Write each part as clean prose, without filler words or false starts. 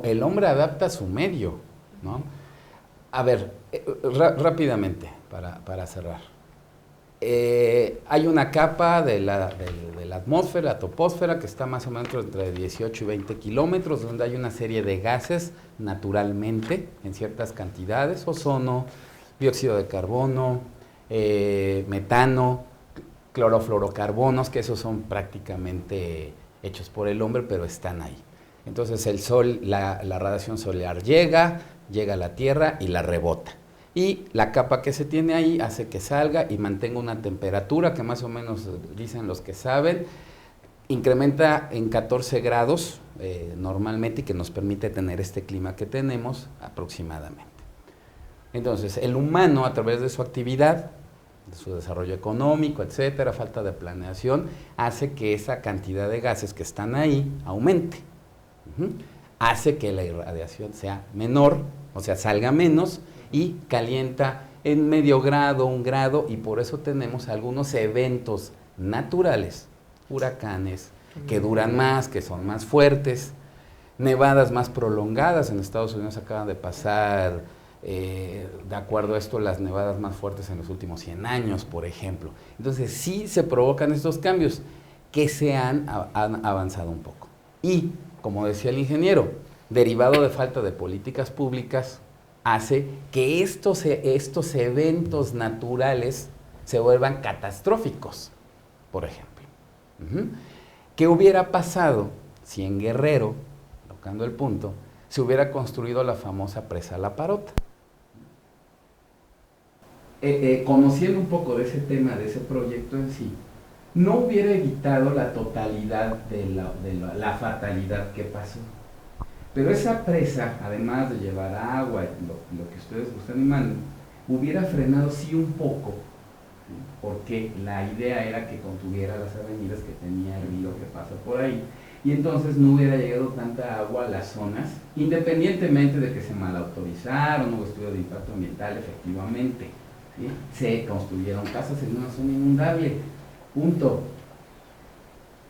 sino el hombre adapta su medio, ¿no? A ver, rápidamente, para cerrar. Hay una capa de la atmósfera, la troposfera, que está más o menos entre 18 y 20 kilómetros, donde hay una serie de gases naturalmente, en ciertas cantidades, ozono, dióxido de carbono, metano, clorofluorocarbonos, que esos son prácticamente hechos por el hombre, pero están ahí. Entonces el sol, la radiación solar llega a la Tierra y la rebota. Y la capa que se tiene ahí hace que salga y mantenga una temperatura que más o menos dicen los que saben, incrementa en 14 grados normalmente, y que nos permite tener este clima que tenemos aproximadamente. Entonces el humano, a través de su actividad, de su desarrollo económico, etcétera, falta de planeación, hace que esa cantidad de gases que están ahí aumente. Hace que la irradiación sea menor, o sea, salga menos, y calienta en medio grado, 1 grado, y por eso tenemos algunos eventos naturales, huracanes, que duran más, que son más fuertes, nevadas más prolongadas. En Estados Unidos acaban de pasar, de acuerdo a esto, las nevadas más fuertes en los últimos 100 años, por ejemplo. Entonces sí se provocan estos cambios que se han avanzado un poco. Y, como decía el ingeniero, derivado de falta de políticas públicas, hace que estos eventos naturales se vuelvan catastróficos, por ejemplo. ¿Qué hubiera pasado si en Guerrero, tocando el punto, se hubiera construido la famosa presa La Parota? Conociendo un poco de ese tema, de ese proyecto en sí, no hubiera evitado la totalidad de la fatalidad que pasó. Pero esa presa, además de llevar agua, lo que ustedes gustan y manden, hubiera frenado sí un poco, ¿sí? Porque la idea era que contuviera las avenidas que tenía el río que pasa por ahí, y entonces no hubiera llegado tanta agua a las zonas, independientemente de que se malautorizaron, hubo estudio de impacto ambiental, efectivamente, ¿sí? Se construyeron casas en una zona inundable, punto.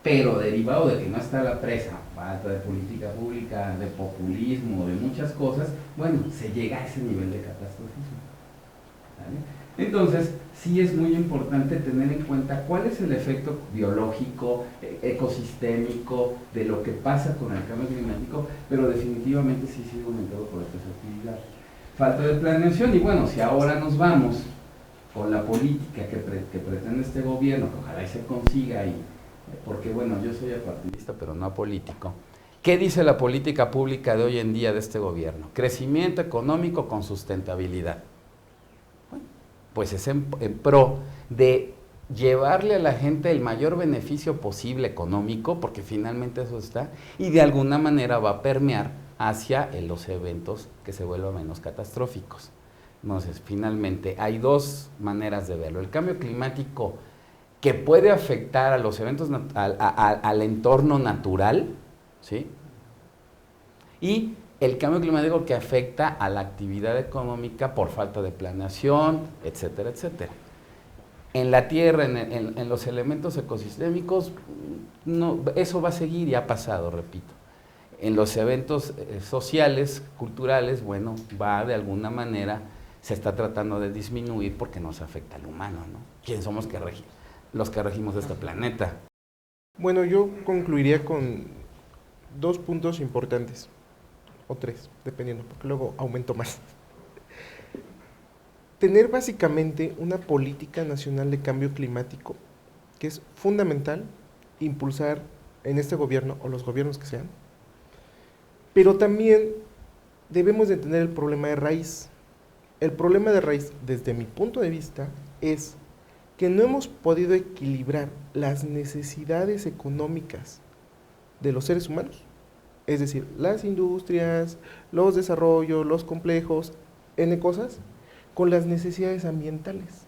Pero derivado de que no está la presa, falta de política pública, de populismo, de muchas cosas, bueno, se llega a ese nivel de catastrofismo, ¿vale? Entonces, sí es muy importante tener en cuenta cuál es el efecto biológico, ecosistémico, de lo que pasa con el cambio climático, pero definitivamente sí sigue aumentado por estas actividades. Falta de planeación, y bueno, si ahora nos vamos con la política que pretende este gobierno, que ojalá y se consiga, porque bueno, yo soy apartidista pero no apolítico. ¿Qué dice la política pública de hoy en día de este gobierno? Crecimiento económico con sustentabilidad. Bueno, pues es en pro de llevarle a la gente el mayor beneficio posible económico, porque finalmente eso está, y de alguna manera va a permear hacia los eventos que se vuelvan menos catastróficos. Entonces, finalmente, hay dos maneras de verlo. El cambio climático, que puede afectar a los eventos, al entorno natural, ¿sí? Y el cambio climático que afecta a la actividad económica por falta de planeación, etcétera, etcétera. En la Tierra, en los elementos ecosistémicos, no, eso va a seguir y ha pasado, repito. En los eventos sociales, culturales, bueno, va de alguna manera, se está tratando de disminuir porque nos afecta al humano, ¿no? ¿Quién somos los que regimos este planeta? Bueno, yo concluiría con 2 puntos importantes, o 3, dependiendo, porque luego aumento más. Tener básicamente una política nacional de cambio climático, que es fundamental impulsar en este gobierno, o los gobiernos que sean, pero también debemos de tener el problema de raíz. El problema de raíz, desde mi punto de vista, es que no hemos podido equilibrar las necesidades económicas de los seres humanos, es decir, las industrias, los desarrollos, los complejos, N cosas, con las necesidades ambientales.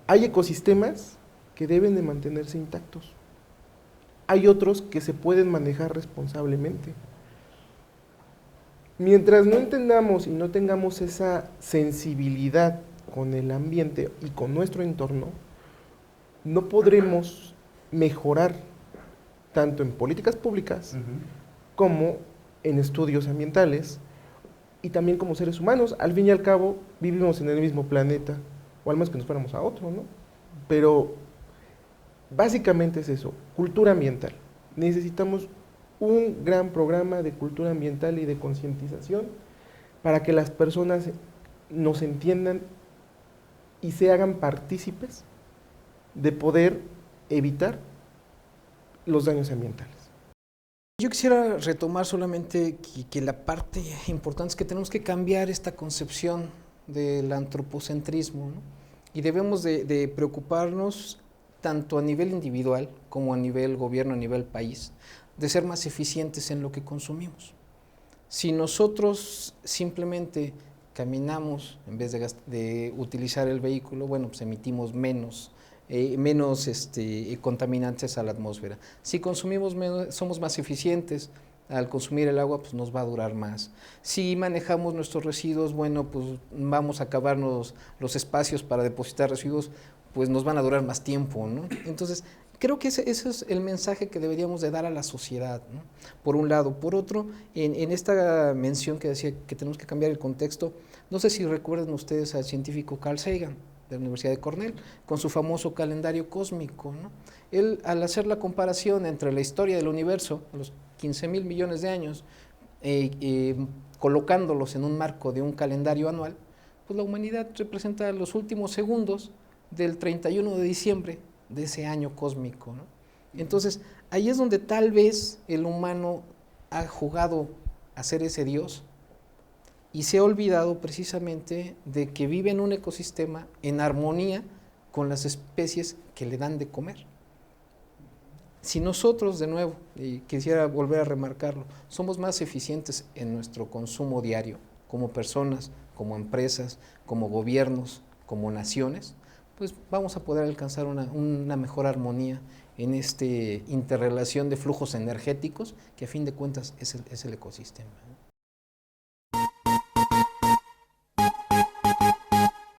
Hay ecosistemas que deben de mantenerse intactos. Hay otros que se pueden manejar responsablemente. Mientras no entendamos y no tengamos esa sensibilidad con el ambiente y con nuestro entorno, no podremos mejorar tanto en políticas públicas como en estudios ambientales y también como seres humanos. Al fin y al cabo, vivimos en el mismo planeta, o al menos que nos fuéramos a otro, ¿no? Pero básicamente es eso, cultura ambiental. Necesitamos un gran programa de cultura ambiental y de concientización para que las personas nos entiendan y se hagan partícipes de poder evitar los daños ambientales. Yo quisiera retomar solamente que la parte importante es que tenemos que cambiar esta concepción del antropocentrismo, ¿no? Y debemos de preocuparnos tanto a nivel individual como a nivel gobierno, a nivel país, de ser más eficientes en lo que consumimos. Si nosotros simplemente caminamos en vez de utilizar el vehículo, bueno, pues emitimos menos contaminantes a la atmósfera. Si consumimos menos, somos más eficientes. Al consumir el agua, pues nos va a durar más. Si manejamos nuestros residuos, bueno, pues vamos a acabarnos los espacios para depositar residuos, pues nos van a durar más tiempo, ¿no? Entonces, creo que ese es el mensaje que deberíamos de dar a la sociedad, ¿no? Por un lado. Por otro, en esta mención que decía que tenemos que cambiar el contexto, no sé si recuerdan ustedes al científico Carl Sagan, de la Universidad de Cornell, con su famoso calendario cósmico, ¿no? Él, al hacer la comparación entre la historia del universo, los 15,000 millones de años, colocándolos en un marco de un calendario anual, pues la humanidad representa los últimos segundos del 31 de diciembre de ese año cósmico, ¿no? Entonces, ahí es donde tal vez el humano ha jugado a ser ese Dios y se ha olvidado precisamente de que vive en un ecosistema en armonía con las especies que le dan de comer. Si nosotros, de nuevo, y quisiera volver a remarcarlo, somos más eficientes en nuestro consumo diario, como personas, como empresas, como gobiernos, como naciones, pues vamos a poder alcanzar una mejor armonía en esta interrelación de flujos energéticos que a fin de cuentas es el ecosistema.